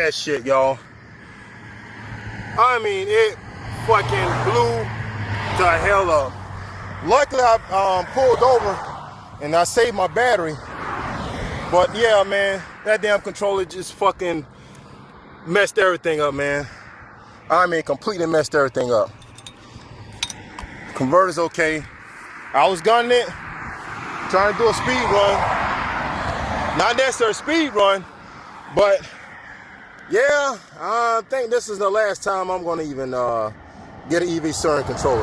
that shit, y'all. I mean, it fucking blew the hell up. Luckily, I pulled over and I saved my battery. But yeah, man, that damn controller just fucking messed everything up, man. I mean, completely messed everything up. Converter's okay. I was gunning it, trying to do a speed run. Not necessarily a speed run, but yeah, I think this is the last time I'm gonna even get an EV steering controller.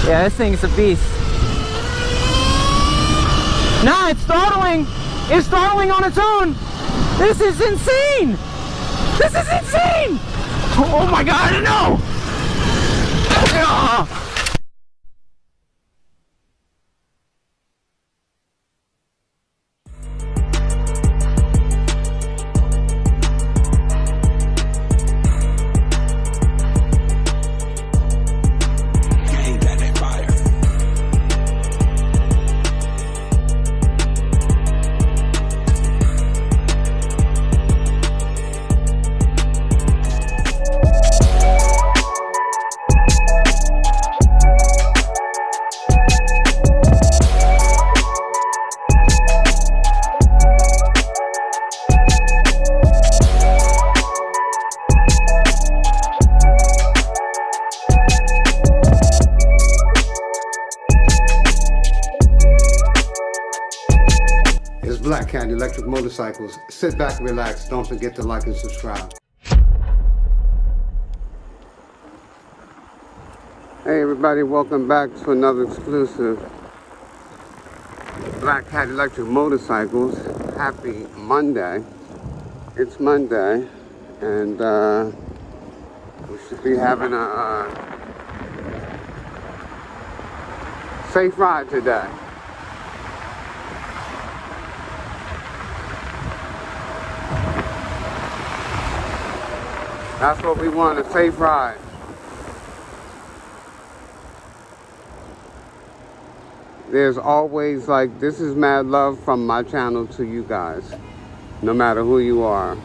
Yeah, this thing's a beast. Nah, it's throttling! It's throttling on its own! This is insane! This is insane! Oh my god, no! Ah. It's Black Cat Electric Motorcycles. Sit back, relax. Don't forget to like and subscribe. Hey everybody, welcome back to another exclusive Black Cat Electric Motorcycles. Happy Monday. It's Monday and we should be having a safe ride today. That's what we want, a safe ride. There's always this is mad love from my channel to you guys. No matter who you are,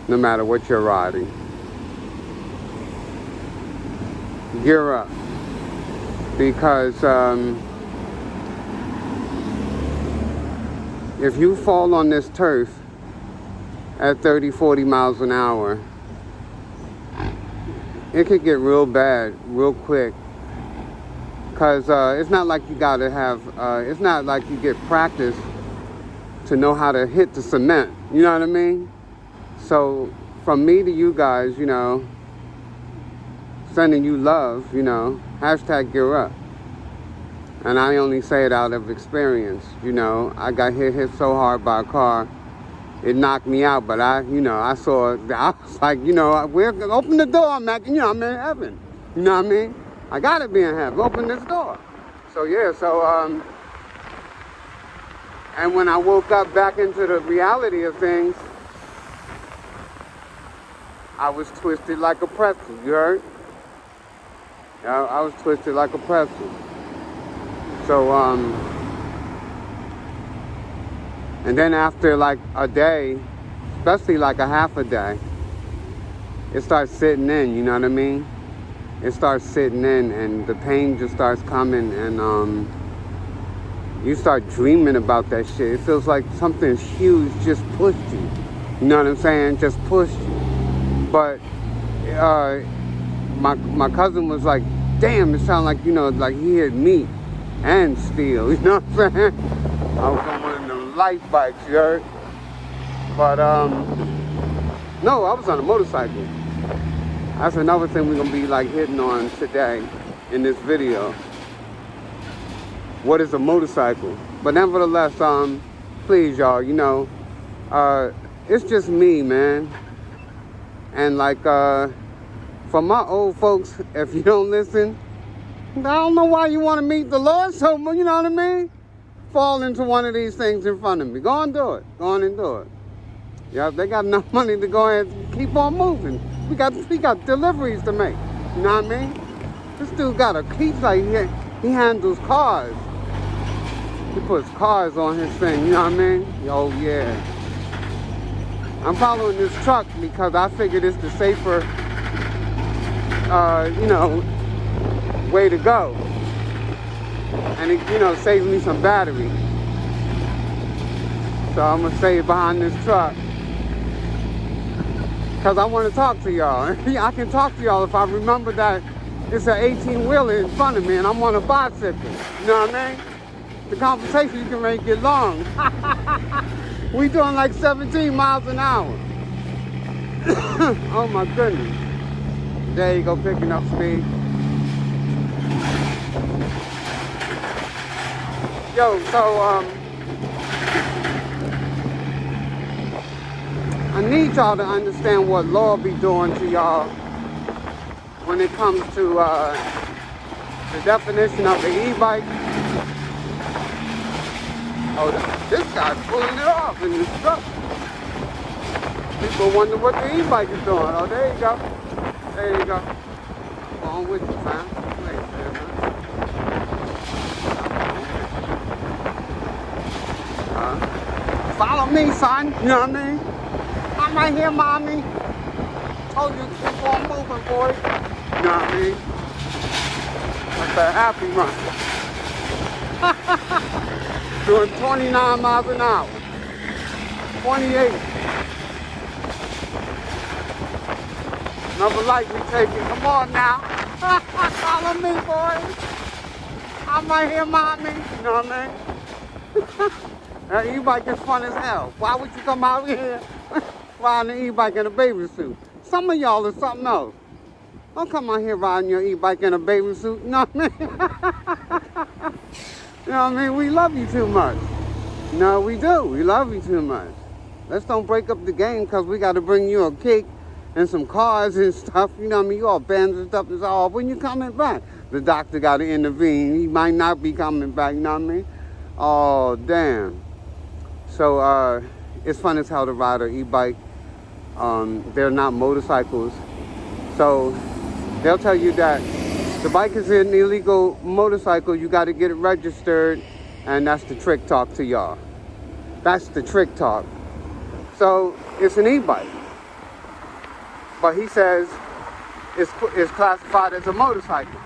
no matter what you're riding. Gear up. Because if you fall on this turf at 30, 40 miles an hour, it could get real bad real quick. Because it's not like you gotta have, it's not like you get practice to know how to hit the cement. You know what I mean? So from me to you guys, you know, sending you love, you know, hashtag gear up. And I only say it out of experience. You know, I got hit so hard by a car. It knocked me out, but I saw it. I was like, you know, we're gonna open the door, Mac. You know, I'm in heaven. You know what I mean? I gotta be in heaven. Open this door. So yeah, and when I woke up back into the reality of things, I was twisted like a pretzel. You heard? Yeah, I was twisted like a pretzel. So and then after like a day, especially like a half a day, it starts sitting in, you know what I mean? It starts sitting in and the pain just starts coming and you start dreaming about that shit. It feels like something huge just pushed you. You know what I'm saying? Just pushed you. But my cousin was like, damn, it sounded like, you know, like he hit meat and steel, you know what I'm saying? I was on one of them light bikes, you heard? But no, I was on a motorcycle. That's another thing we're gonna be like hitting on today in this video. What is a motorcycle? But nevertheless, please y'all, you know, it's just me, man. And like for my old folks, if you don't listen, I don't know why you want to meet the Lord, so you know what I mean? Fall into one of these things in front of me. Go and do it. Go on and do it. Yeah, they got enough money to go ahead and keep on moving. We got deliveries to make. You know what I mean? This dude got a, he's like, he handles cars. He puts cars on his thing, you know what I mean? Oh yeah. I'm following this truck because I figured it's the safer, you know, way to go. And it, you know, saves me some battery. So I'm gonna stay behind this truck. Cause I wanna talk to y'all. I can talk to y'all if I remember that it's an 18-wheeler in front of me and I'm on a bicycle. You know what I mean? The conversation can make it long. We doing like 17 miles an hour. Oh my goodness. There you go, picking up speed. Yo, so I need y'all to understand what law be doing to y'all when it comes to the definition of the e-bike. Oh, this guy's pulling it off in this truck. People wonder what the e-bike is doing. Oh, there you go. There you go. Come on with you, fam. Wait a minute, man. Follow me, son. You know what I mean? I'm right here, mommy. Told you to keep on moving, boy. You know what I mean? That's a happy run. Doing 29 miles an hour. 28. Another light we taking. Come on now. Follow me, boy. I'm right here, mommy. You know what I mean? That e-bike is fun as hell. Why would you come out here riding an e-bike in a baby suit? Some of y'all are something else. Don't come out here riding your e-bike in a baby suit. You know what I mean? You know what I mean? We love you too much. No, we do. We love you too much. Let's don't break up the game because we got to bring you a cake and some cars and stuff. You know what I mean? You all bandaged up and stuff. Oh, when you coming back? The doctor got to intervene. He might not be coming back. You know what I mean? Oh, damn. So, it's fun as hell to ride an e-bike. They're not motorcycles. So, they'll tell you that the bike is an illegal motorcycle. You got to get it registered. And that's the trick talk to y'all. That's the trick talk. So, it's an e-bike. But he says it's classified as a motorcycle.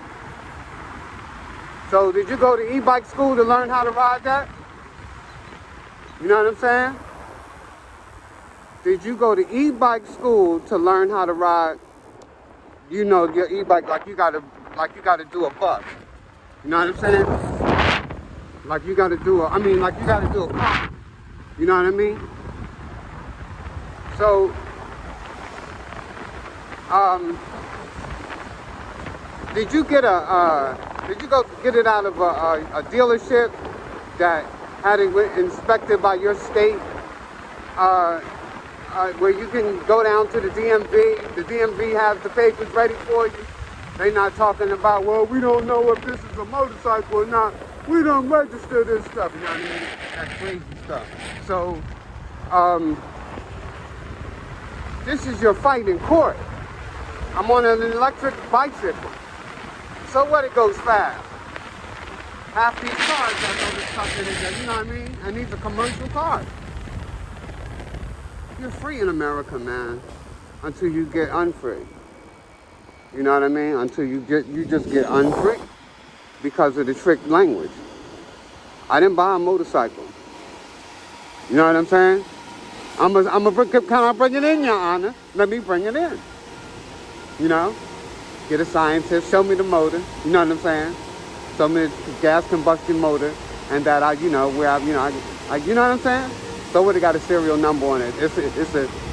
So, did you go to e-bike school to learn how to ride that? You know what I'm saying? Did you go to e-bike school to learn how to ride, you know, your e-bike like you gotta do a bus? You know what I'm saying? Like you gotta do like you gotta do a car. You know what I mean? So, did you go get it out of a dealership that had it inspected by your state, where you can go down to the DMV. The DMV has the papers ready for you. They're not talking about, well, we don't know if this is a motorcycle or not. We don't register this stuff. You know what I mean? That crazy stuff. So, this is your fight in court. I'm on an electric bicycle. So what, it goes fast. Half these cars that go to stuff in it, you know what I mean? And these are commercial cars. You're free in America, man, until you get unfree. You know what I mean? Until you just get unfree because of the trick language. I didn't buy a motorcycle. You know what I'm saying? Can I bring it in, Your Honor? Let me bring it in. You know? Get a scientist, show me the motor. You know what I'm saying? Show me the gas combustion motor, and that you know what I'm saying? So what, it got a serial number on it.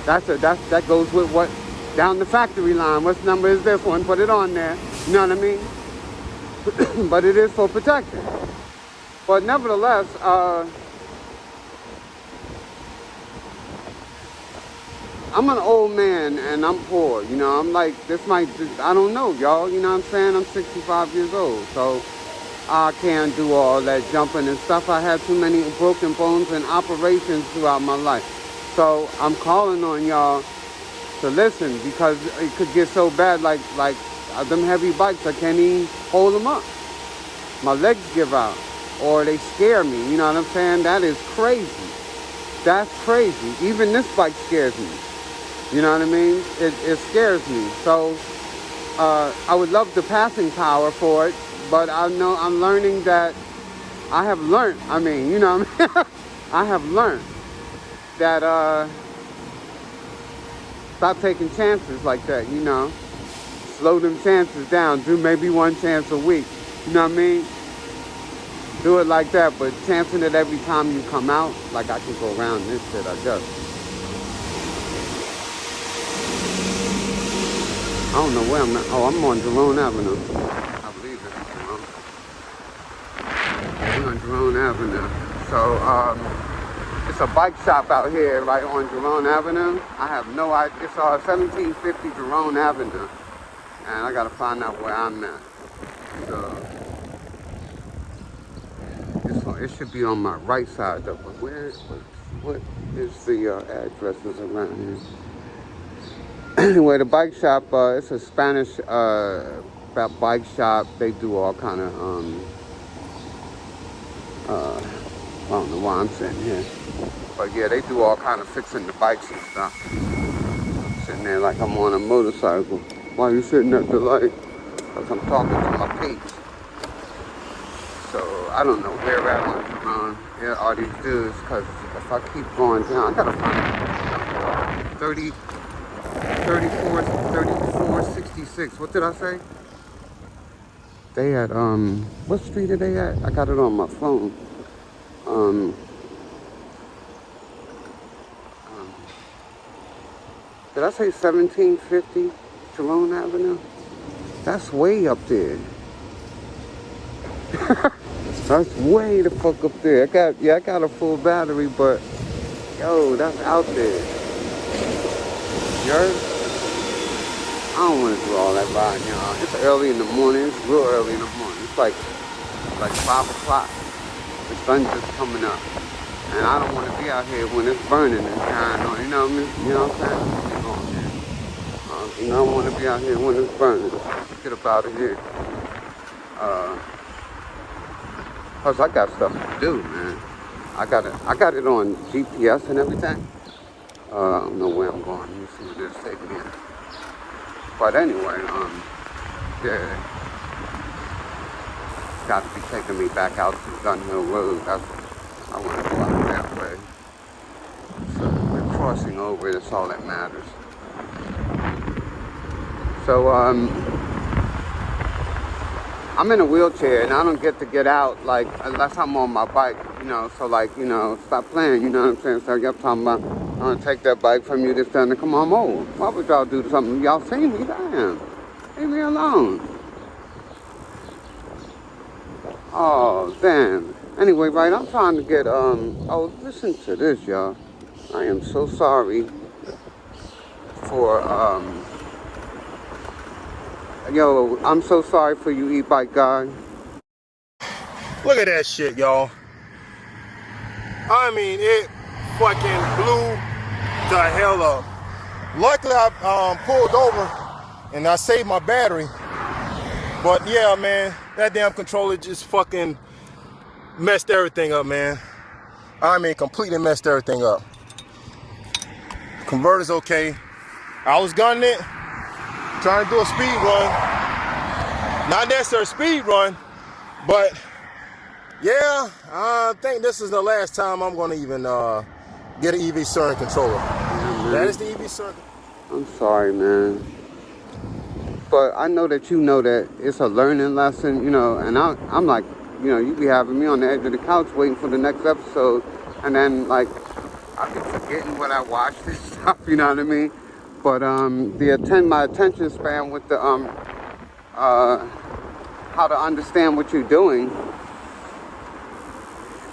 That goes with what down the factory line. What number is this one? Put it on there. You know what I mean? But it is for protection. But nevertheless, I'm an old man and I'm poor. You know, I'm like, I don't know, y'all. You know what I'm saying? I'm 65 years old, so I can't do all that jumping and stuff. I had too many broken bones and operations throughout my life. So I'm calling on y'all to listen, because it could get so bad, like them heavy bikes, I can't even hold them up. My legs give out. or they scare me. You know what I'm saying? That is crazy. That's crazy. Even this bike scares me. You know what I mean? It scares me. So I would love the passing power for it, but I know I'm learning that I have learned. I mean, you know what I mean? I have learned that stop taking chances like that, you know. Slow them chances down. Do maybe one chance a week. You know what I mean? Do it like that, but chancing it every time you come out, like I can go around this shit, I guess. I don't know where I'm at. Oh, I'm on Jerome Avenue. I believe it's Jerome. I'm on Jerome Avenue. So, it's a bike shop out here right on Jerome Avenue. I have no idea. It's 1750 Jerome Avenue. And I gotta find out where I'm at. So, it should be on my right side though. But what is the addresses around here? Anyway, the bike shop, it's a Spanish bike shop. They do all kind of, I don't know why I'm sitting here. But yeah, they do all kind of fixing the bikes and stuff. I'm sitting there like I'm on a motorcycle. Why are you sitting at the light? Because I'm talking to my peeps. So I don't know where at on yeah, all these dudes, because if I keep going down, I gotta find 34, 66. What did I say? They at, what street are they at? I got it on my phone. Did I say 1750 Jerome Avenue? That's way up there. That's way the fuck up there. I got a full battery, but yo, that's out there. You heard? I don't want to do all that riding, y'all. It's early in the morning. It's real early in the morning. It's like 5 o'clock. The sun's just coming up. And I don't want to be out here when it's burning and shining on. You know what I mean? You know what I'm saying? I don't want to be out here when it's burning. Get up out of here. Cause I got stuff to do, man. I got it on GPS and everything. I don't know where I'm going. Let me see what this takes me in. But anyway, yeah, got to be taking me back out to Gun Hill Road. I want to go out that way. So we're crossing over. That's all that matters. So I'm in a wheelchair and I don't get out like unless I'm on my bike, you know. So like, you know, stop playing. You know what I'm saying? So y'all talking about I'm gonna take that bike from you this time and come on home. Why would y'all do something? Y'all see me? Damn. Leave me alone. Oh, damn. Anyway, right, I'm trying to get, oh, listen to this, y'all. I am so sorry for, yo, I'm so sorry for you, e-bike guy. Look at that shit, y'all. I mean, it fucking blew the hell up. Luckily, I pulled over and I saved my battery. But yeah, man, that damn controller just fucking messed everything up, man. I mean, completely messed everything up. Converter's okay. I was gunning it, trying to do a speed run. Not necessarily a speed run, but yeah, I think this is the last time I'm gonna even get an EV steering controller. Yeah, that is the EV steering. I'm sorry, man. But I know that you know that it's a learning lesson, you know, and I'm like, you know, you be having me on the edge of the couch waiting for the next episode, and then, like, I be forgetting what I watched and stuff, you know what I mean? But my attention span with the, how to understand what you're doing,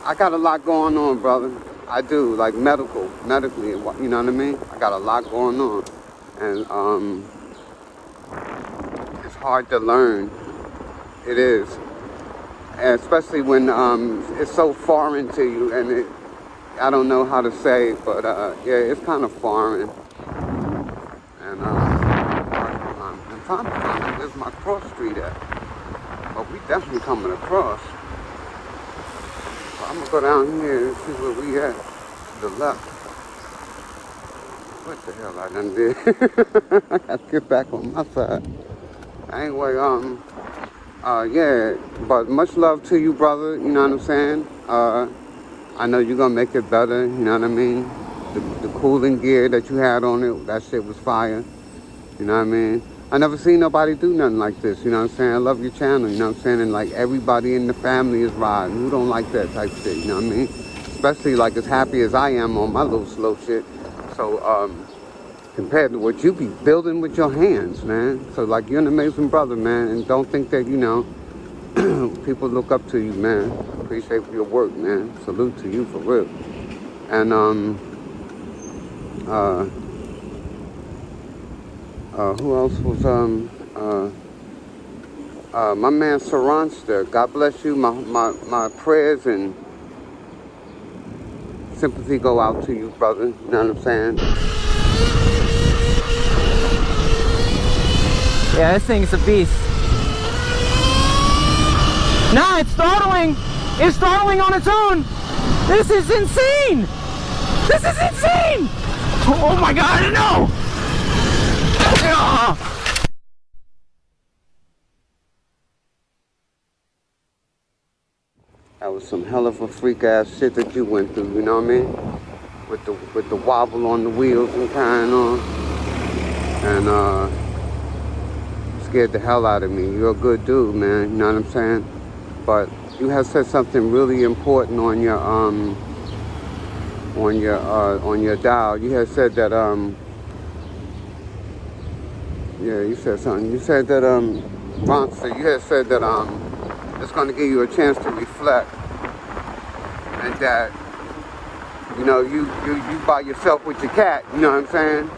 I got a lot going on, brother. I do, like medically, you know what I mean? I got a lot going on, and, it's hard to learn. It is. And especially when it's so foreign to you, and I don't know how to say, but yeah, it's kind of foreign. And I'm trying to find out where's my cross street at. But we definitely coming across. I'm gonna go down here and see where we at. To the left. What the hell I done did? I gotta get back on my side. Anyway, yeah, but much love to you, brother, you know what I'm saying? I know you're gonna make it better, you know what I mean? The cooling gear that you had on it, that shit was fire, you know what I mean? I never seen nobody do nothing like this, you know what I'm saying? I love your channel, you know what I'm saying? And like everybody in the family is riding. Who don't like that type shit, you know what I mean? Especially like as happy as I am on my little slow shit. So, compared to what you be building with your hands, man. So like you're an amazing brother, man. And don't think that, you know, people look up to you, man. Appreciate your work, man. Salute to you for real. And who else was my man Saranster. God bless you. My prayers and sympathy go out to you, brother. You know what I'm saying? Yeah, this thing's a beast. Nah, it's throttling. It's throttling on its own. This is insane. This is insane. Oh my God, no. That was some hell of a freak ass shit that you went through, you know what I mean? With the wobble on the wheels and carrying on. And scared the hell out of me. You're a good dude, man, you know what I'm saying? But you have said something really important on your dial. You had said that yeah, you said something. You said that Ronster, you had said that it's going to give you a chance to reflect, and that, you know, you by yourself with your cat, you know what I'm saying?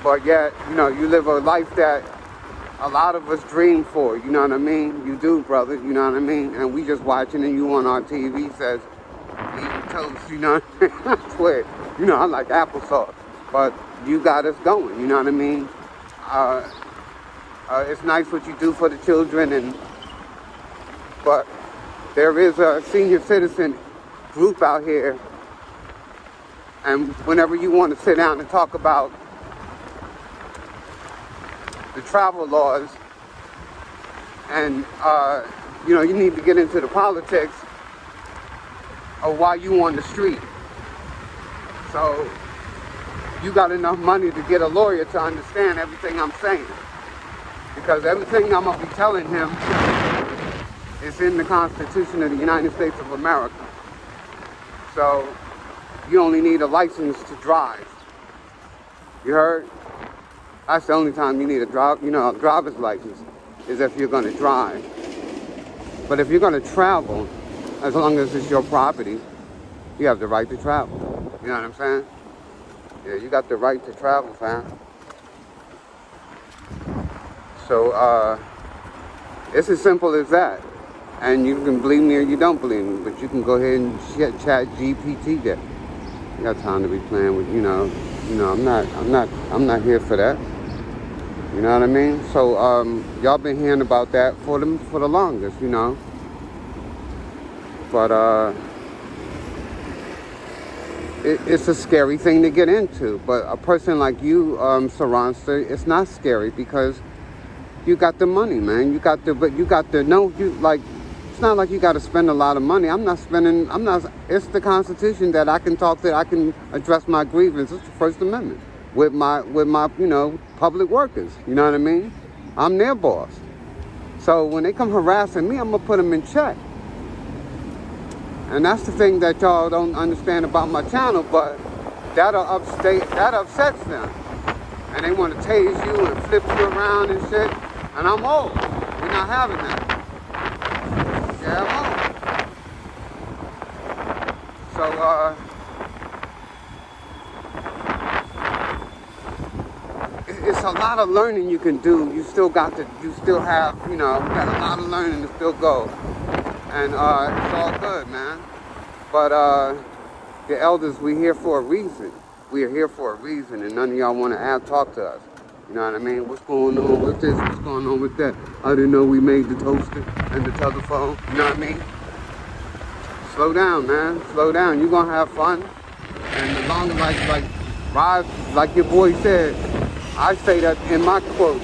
But yet, you know, you live a life that a lot of us dream for, you know what I mean? You do, brother, you know what I mean? And we just watching and you on our TV says, eating toast, you know what I mean? I swear, you know, I like applesauce, but you got us going, you know what I mean? It's nice what you do for the children, but there is a senior citizen group out here, and whenever you want to sit down and talk about the travel laws, and you know, you need to get into the politics of why you on the street. So you got enough money to get a lawyer to understand everything I'm saying, because everything I'm gonna be telling him is in the Constitution of the United States of America. So you only need a license to drive. You heard? That's the only time you need a driver's license, is if you're gonna drive. But if you're gonna travel, as long as it's your property, you have the right to travel. You know what I'm saying? Yeah, you got the right to travel, fam. So, it's as simple as that. And you can believe me or you don't believe me, but you can go ahead and chat GPT that. You got time to be playing with, you know, I'm not here for that. You know what I mean? So, y'all been hearing about that for the longest, you know. But, it's a scary thing to get into. But a person like you, Saranster, it's not scary because you got the money, man. It's not like you got to spend a lot of money. It's the Constitution that I can address my grievance. It's the First Amendment with my, you know, public workers. You know what I mean? I'm their boss. So when they come harassing me, I'm going to put them in check. And that's the thing that y'all don't understand about my channel, but that upsets them. And they want to tase you and flip you around and shit. And I'm old. We're not having that. Yeah, I'm old. So, it's a lot of learning you can do. You still have, you know, got a lot of learning to still go. And it's all good, man. But the elders, we're here for a reason. We are here for a reason, and none of y'all want to talk to us. You know what I mean? What's going on with this? What's going on with that? I didn't know we made the toaster and the telephone. You know what I mean? slow down, man. Slow down. You're gonna have fun. And as long as like ride, like your boy said, I say that in my quote,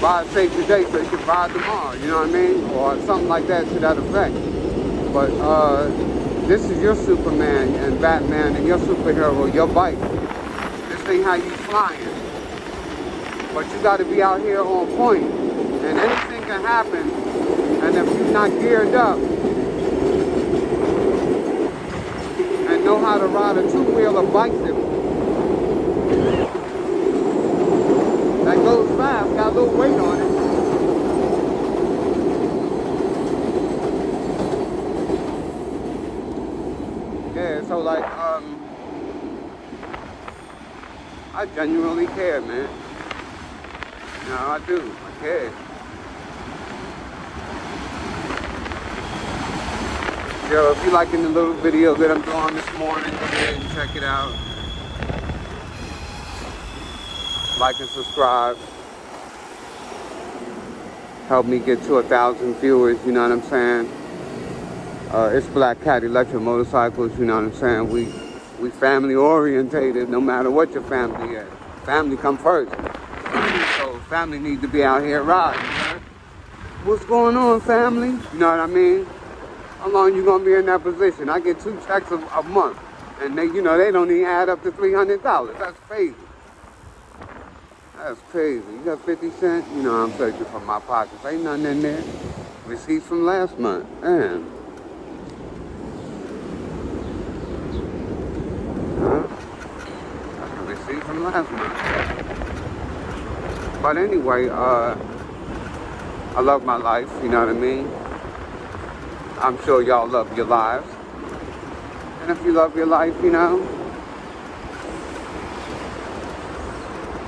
ride safe today so you can ride tomorrow, you know what I mean? Or something like that to that effect. But this is your Superman and Batman and your superhero, your bike. This ain't how you flying. But you gotta be out here on point. And anything can happen. And if you're not geared up and know how to ride a two-wheeler bicycle that goes fast, got a little weight on it. Yeah, so like, I genuinely care, man. No, I do. I care. Yo, if you liking the little video that I'm doing this morning, go ahead and check it out. Like and subscribe. Help me get to 1,000 viewers, you know what I'm saying? It's Black Cat Electric Motorcycles, you know what I'm saying? We family orientated, no matter what your family is. Family come first. So family need to be out here riding. What's going on, family? You know what I mean? How long you gonna be in that position? I get 2 checks a month, and they, you know, they don't even add up to $300. That's crazy. That's crazy. You got 50 cents? You know I'm searching for my pockets. Ain't nothing in there. Receipts from last month. Damn. Huh? That's a receipt from last month. But anyway, I love my life, you know what I mean? I'm sure y'all love your lives. And if you love your life, you know,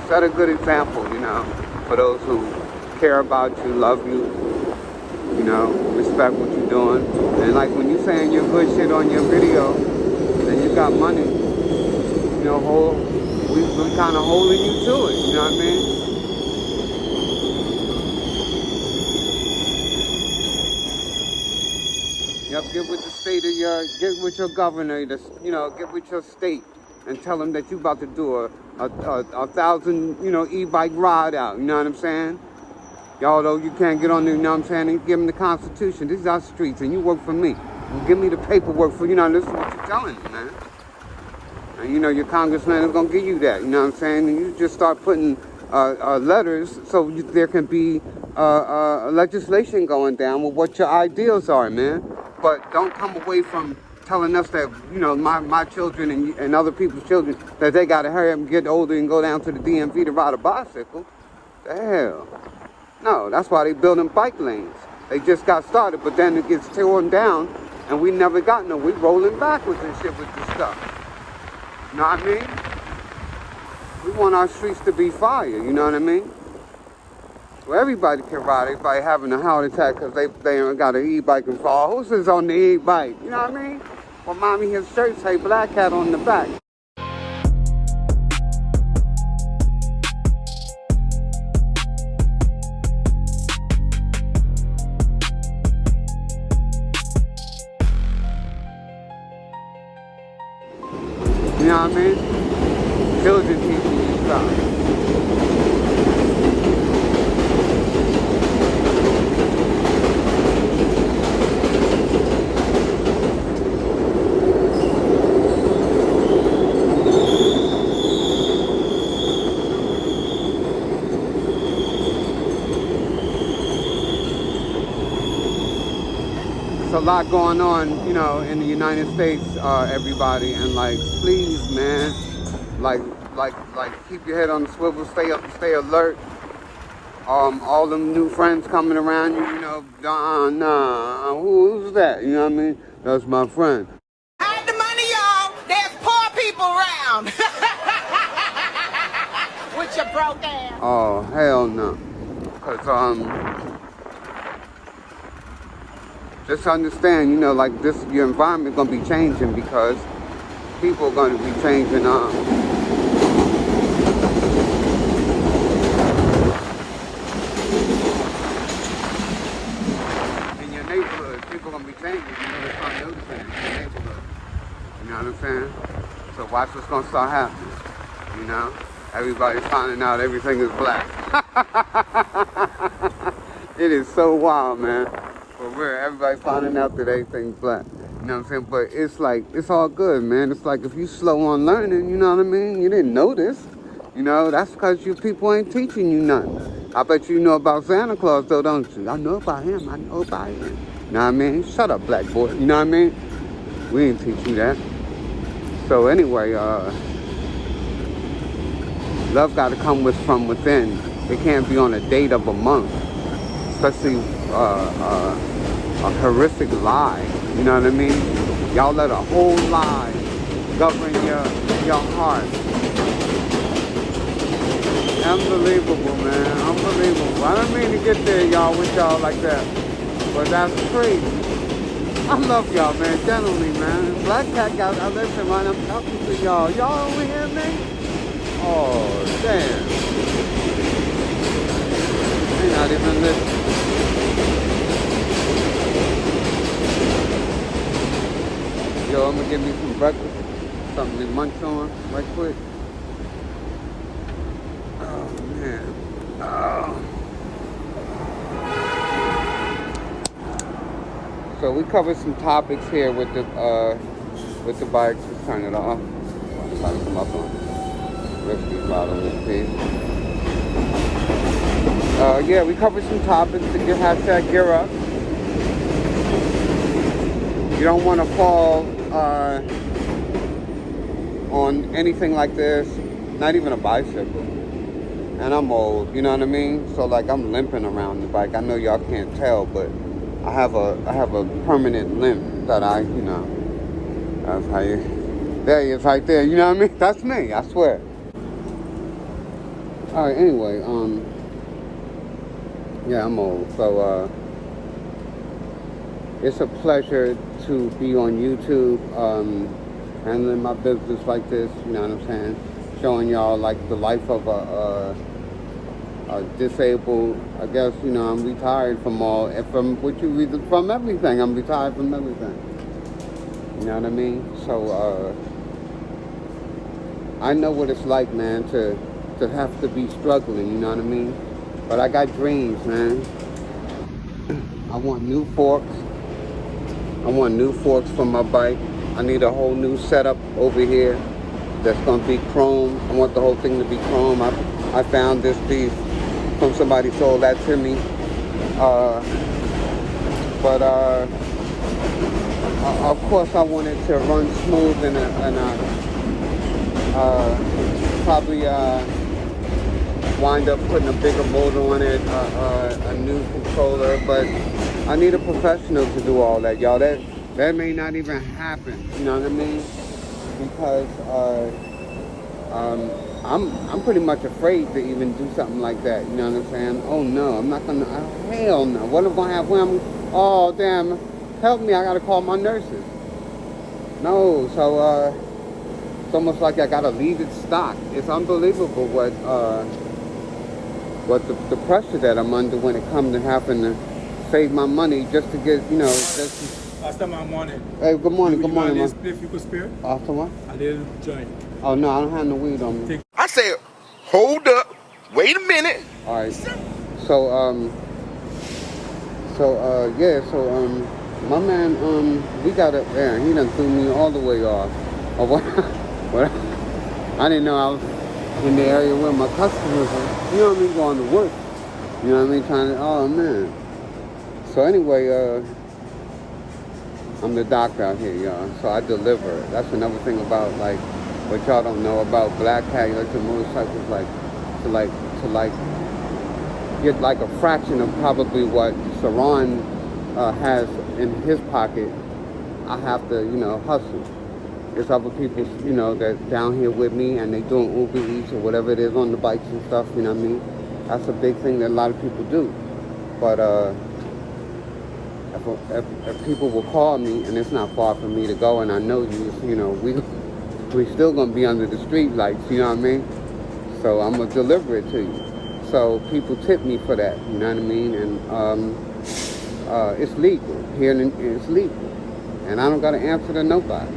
set a good example, you know, for those who care about you, love you, you know, respect what you're doing. And like when you're saying your good shit on your video, and you got money, you know, we kind of holding you to it, you know what I mean? Yep, get with the state of get with your governor, you know, get with your state and tell them that you about to do a 1,000, you know, e-bike ride out, you know what I'm saying? Y'all, though, you can't get on there, you know what I'm saying? And give them the Constitution. These are streets, and you work for me. Well, give me the paperwork for, you know, this is what you're telling me, man. And, you know, your congressman is going to give you that, you know what I'm saying? And you just start putting letters so there can be legislation going down with what your ideals are, man. But don't come away from telling us that, you know, my children and other people's children, that they got to hurry up and get older and go down to the DMV to ride a bicycle. The hell? No, that's why they building bike lanes. They just got started, but then it gets torn down, and we never got no. We rolling backwards and shit with this stuff. You know what I mean? We want our streets to be fire, you know what I mean? Well, everybody can ride. Everybody having a heart attack because they got an e-bike and fall. Who's this on the e-bike? You know what I mean? Well, mommy, his shirt say Black Cat on the back. You know what I mean? Children teaching you stuff. A lot going on, you know, in the United States, everybody, and like, please, man, like keep your head on the swivel, stay alert. All them new friends coming around you, you know, nah, who's that? You know what I mean? That's my friend. Hide the money, y'all. There's poor people around. With your broke ass. Oh, hell no. Cause just understand, you know, like this, your environment gonna be changing because people are gonna be changing. In your neighborhood, Watch what's gonna start happening. You know, everybody finding out everything is black. It is so wild, man. For real, everybody finding out that everything's black. You know what I'm saying? But it's like, it's all good, man. It's like if you slow on learning, you know what I mean? You didn't know this. You know, that's because you people ain't teaching you nothing. I bet you know about Santa Claus though, don't you? I know about him. I know about him. You know what I mean? Shut up, black boy. You know what I mean? We didn't teach you that. So anyway, love got to come from within. It can't be on a date of a month, especially a horrific lie. You know what I mean? Y'all let a whole lie govern your heart. Unbelievable, man. Unbelievable. I don't mean to get there, y'all, with y'all like that, but that's crazy. I love y'all, man. Genuinely, man. Black Cat got, I listen, man. I'm talking to y'all. Y'all over here, man? Oh, damn. They not even listening. Yo, I'm gonna give me some breakfast. Something to munch on right quick. Oh, man. Oh. So we covered some topics here with the bikes. Let's turn it off. I'm trying to come up on whiskey bottle with peace. Yeah, we covered some topics to get hashtag gear up. You don't want to fall on anything like this, not even a bicycle. And I'm old, you know what I mean? So like I'm limping around the bike. I know y'all can't tell, but I have a permanent limp that I, you know, that's how you, there he is right there, you know what I mean? That's me, I swear. All right, anyway, yeah, I'm old, so it's a pleasure to be on YouTube, handling my business like this, you know what I'm saying? Showing y'all like the life of a disabled, I guess, you know, I'm retired from from everything. I'm retired from everything. You know what I mean? So, I know what it's like, man, to have to be struggling, you know what I mean? But I got dreams, man. I want new forks. I want new forks for my bike. I need a whole new setup over here that's gonna be chrome. I want the whole thing to be chrome. I found this piece from somebody, sold that to me. But of course I want it to run smooth and probably wind up putting a bigger motor on it, a new controller, but I need a professional to do all that, y'all. That may not even happen, you know what I mean? Because I'm pretty much afraid to even do something like that, you know what I'm saying? Oh no, I'm not gonna, hell no. What am I gonna have when oh damn, help me, I gotta call my nurses. No, so it's almost like I gotta leave it stock. It's unbelievable what the pressure that I'm under when it comes to having to save my money just to get, you know, just. After my morning. Hey, good morning, good morning, man. If you could spare? After what? A little joint. Oh no, I don't have no weed on me. I said, hold up, wait a minute. All right. So my man, we got up there. He done threw me all the way off. What? I didn't know I was in the area where my customers are. You know what I mean? Going to work. You know what I mean? Trying to. Oh man. So anyway, I'm the doctor out here, y'all. So I deliver. That's another thing about like what y'all don't know about Black Cat electric motorcycles, like to get like a fraction of probably what Saran has in his pocket. I have to, you know, hustle. There's other people, you know, that down here with me and they doing Uber Eats or whatever it is on the bikes and stuff, you know what I mean? That's a big thing that a lot of people do. But if people will call me and it's not far for me to go and I know you know, we still gonna be under the street lights, you know what I mean? So I'm gonna deliver it to you. So people tip me for that, you know what I mean? And it's legal. Here it's legal. And I don't gotta answer to nobody.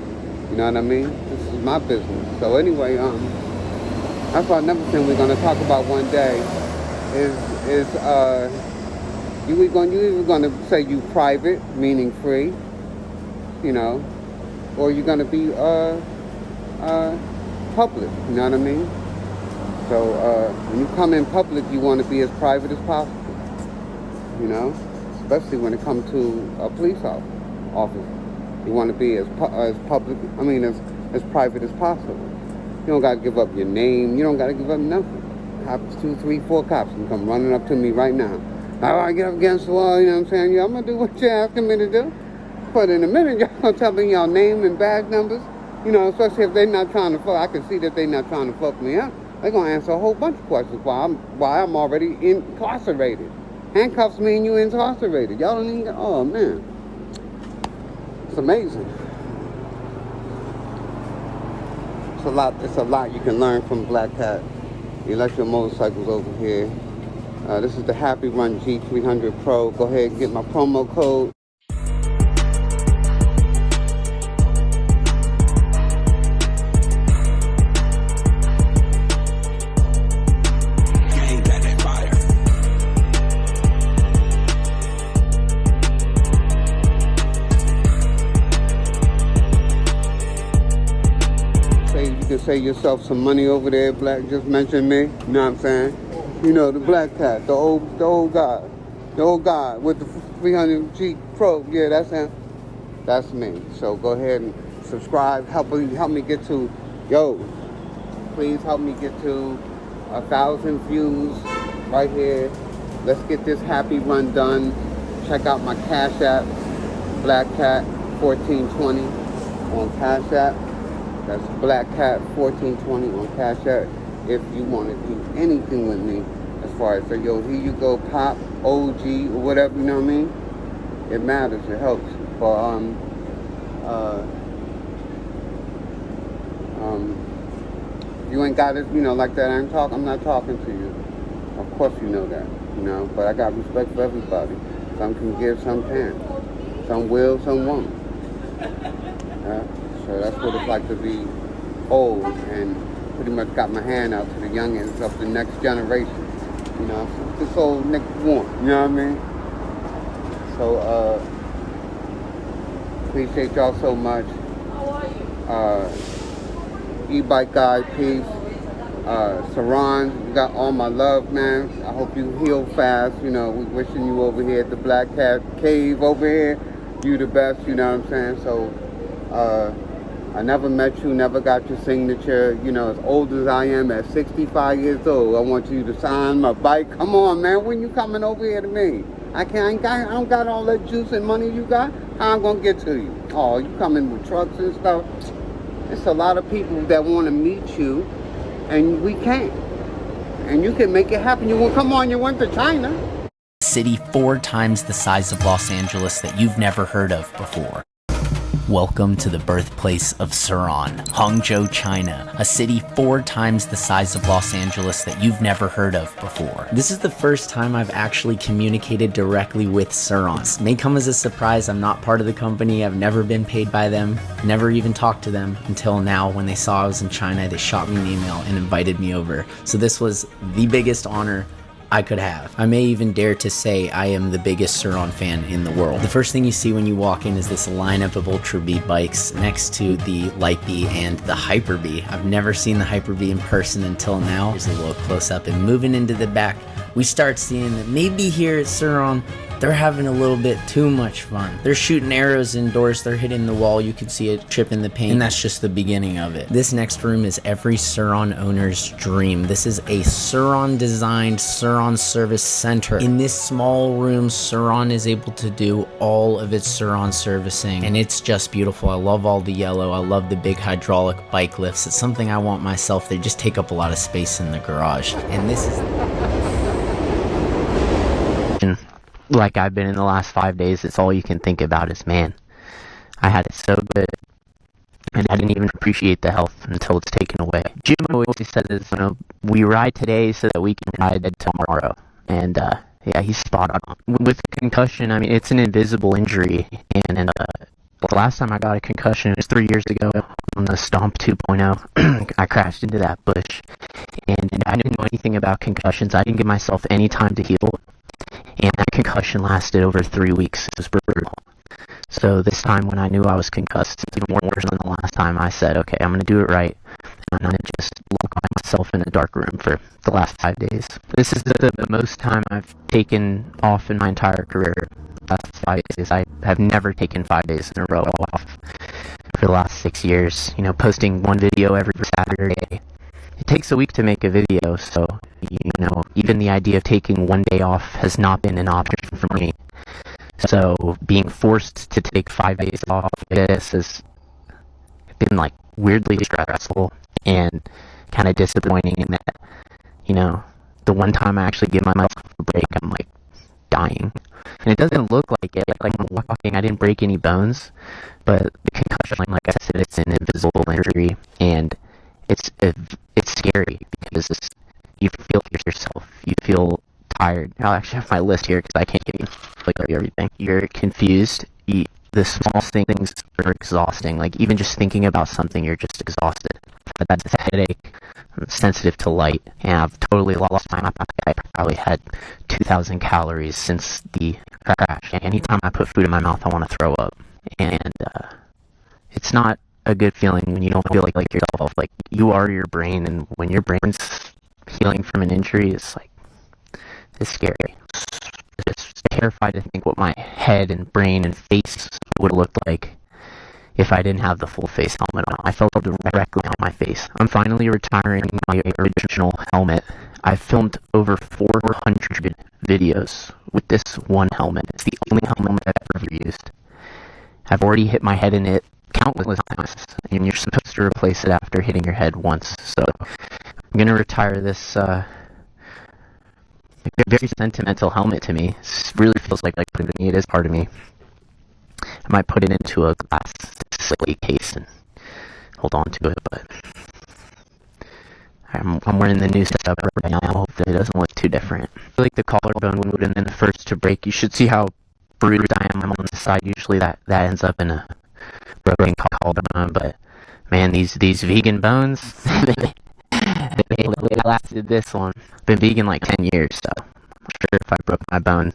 You know what I mean? This is my business. So anyway, that's what another thing we're gonna talk about one day is you either gonna say you private, meaning free, you know, or you're gonna be public. You know what I mean? So when you come in public, you want to be as private as possible. You know, especially when it comes to a police officer. You want to be as public, as private as possible. You don't got to give up your name. You don't got to give up nothing. Cops, 2, 3, 4 cops can come running up to me right now. All right, get up against the wall, you know what I'm saying? Yeah, I'm going to do what you're asking me to do. But in a minute, y'all going to tell me y'all name and badge numbers. You know, especially if they're not trying to fuck. I can see that they're not trying to fuck me up. They're going to answer a whole bunch of questions why I'm already incarcerated. Handcuffs mean you incarcerated. Y'all don't even, oh man. It's amazing. It's a lot you can learn from Black Cat. The electric motorcycles over here. This is the Happy Run G300 Pro. Go ahead and get my promo code. Save yourself some money over there, Black. Just mention me. You know what I'm saying? You know, the Black Cat, the old guy. The old guy with the 300G Pro. Yeah, that's him. That's me. So go ahead and subscribe. Help me get to, please help me get to 1,000 views right here. Let's get this happy run done. Check out my Cash App, Black Cat 1420 on Cash App. That's Black Cat 1420 on Cash App. If you want to do anything with me, as far as say, here you go, Pop, OG, or whatever, you know what I mean? It matters, it helps. But you ain't got it, like that. I'm not talking to you. Of course you know that, But I got respect for everybody. Some can give, some can't. Some will, some won't. So that's what it's like to be old and pretty much got my hand out to the youngins of the next generation. This old nigga want, you know what I mean? So, appreciate y'all so much. E-Bike Guy, peace. Saran, you got all my love, man. I hope you heal fast. We wishing you over here at the Black Cat Cave over here. You the best, you know what I'm saying? So, I never met you, never got your signature. As old as I am, at 65 years old, I want you to sign my bike. Come on, man, when you coming over here to me? I don't got all that juice and money you got. How I'm gonna get to you? Oh, you coming with trucks and stuff? It's a lot of people that want to meet you, and we can't. And you can make it happen. You went to China. City 4 times the size of Los Angeles that you've never heard of before. Welcome to the birthplace of Suron, Hangzhou, China, a city 4 times the size of Los Angeles that you've never heard of before. This is the first time I've actually communicated directly with Suron. It may come as a surprise, I'm not part of the company, I've never been paid by them, never even talked to them until now. When they saw I was in China, they shot me an email and invited me over. So this was the biggest honor I could have. I may even dare to say I am the biggest Suron fan in the world. The first thing you see when you walk in is this lineup of Ultra B bikes next to the Light B and the Hyper B. I've never seen the Hyper B in person until now. Here's a little close up, and moving into the back, we start seeing that maybe here at Suron, they're having a little bit too much fun. They're shooting arrows indoors, they're hitting the wall, you can see it chipping the paint, and that's just the beginning of it. This next room is every Suron owner's dream. This is a Suron designed Suron service center. In this small room, Suron is able to do all of its Suron servicing, and it's just beautiful. I love all the yellow, I love the big hydraulic bike lifts. It's something I want myself. They just take up a lot of space in the garage. And this is... like I've been in the last 5 days, it's all you can think about is, man, I had it so good, and I didn't even appreciate the health until it's taken away. Jim always says, we ride today so that we can ride tomorrow, and yeah, he's spot on. With concussion, it's an invisible injury, and The last time I got a concussion was 3 years ago on the Stomp 2.0. I crashed into that bush, and I didn't know anything about concussions. I didn't give myself any time to heal, and that concussion lasted over 3 weeks. It was brutal. So this time when I knew I was concussed, it's even worse than the last time. I said, okay, I'm going to do it right. I'm going to just lock myself in a dark room for the last 5 days. This is the most time I've taken off in my entire career. Last 5 days. I have never taken 5 days in a row off for the last 6 years. You know, posting one video every Saturday. It takes a week to make a video, so, you know, even the idea of taking 1 day off has not been an option for me. So being forced to take 5 days off like this has been like weirdly stressful and kind of disappointing in that, you know, the one time I actually give myself a break, I'm like dying. And it doesn't look like it, like I'm walking, I didn't break any bones, but the concussion, like I said, it's an invisible injury, and it's scary because you feel yourself, you feel tired. I'll actually have my list here because I can't give you like everything. You're confused. The small things are exhausting. Like even just thinking about something, you're just exhausted. That's a headache. I'm sensitive to light, and I've totally lost my mind. I probably had 2,000 calories since the crash. And anytime I put food in my mouth, I want to throw up. And it's not a good feeling when you don't feel like yourself. Like you are your brain, and when your brain's healing from an injury, it's scary. Just terrified to think what my head and brain and face would look like if I didn't have the full face helmet on. I fell directly on my face. I'm finally retiring my original helmet. I've filmed over 400 videos with this one helmet. It's the only helmet I've ever used. I've already hit my head in it countless times, and you're supposed to replace it after hitting your head once. So I'm going to retire this very sentimental helmet to me. It really feels like part of me. It is part of me. I might put it into a glass slate case and hold on to it, but I'm wearing the new setup right now. I hope that it doesn't look too different. I feel like the collarbone would have been the first to break. You should see how bruised I am on the side. Usually that ends up in a broken collarbone, but man, these vegan bones, they lasted this long. I've been vegan like 10 years, so I'm sure if I broke my bone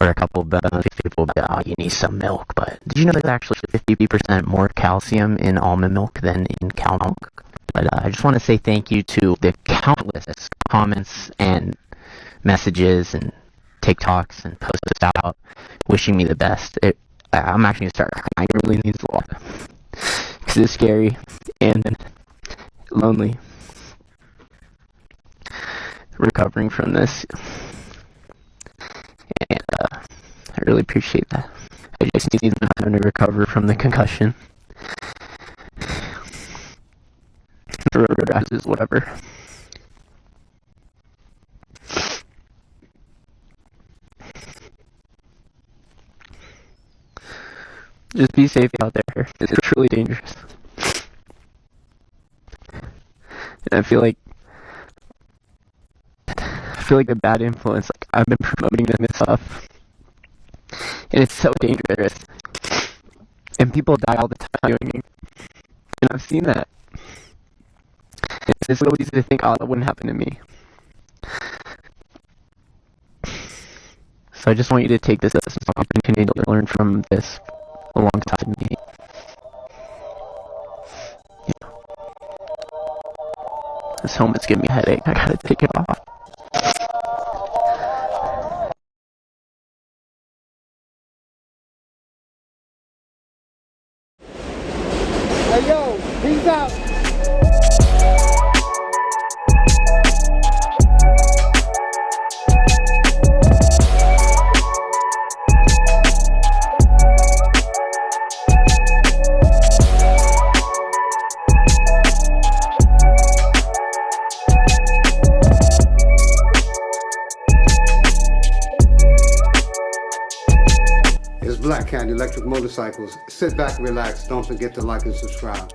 or a couple of bones, people would be like, oh, you need some milk. But did you know there's actually 50% more calcium in almond milk than in cow milk? But I just want to say thank you to the countless comments and messages and TikToks and posts out wishing me the best. I'm actually going to start crying. It really means a lot because it's scary and lonely. Recovering from this, and I really appreciate that. I just need time to recover from the concussion. The road rises, whatever. Just be safe out there. It's truly dangerous. And I feel like a bad influence. Like I've been promoting this stuff, and it's so dangerous. And people die all the time doing it. And I've seen that. It's so easy to think, oh, that wouldn't happen to me. So I just want you to take this as something you can continue to learn from this alongside me. Yeah. This helmet's giving me a headache. I gotta take it off. Hey yo, peace out. It's Black Cat Electric Motorcycles. Sit back, relax. Don't forget to like and subscribe.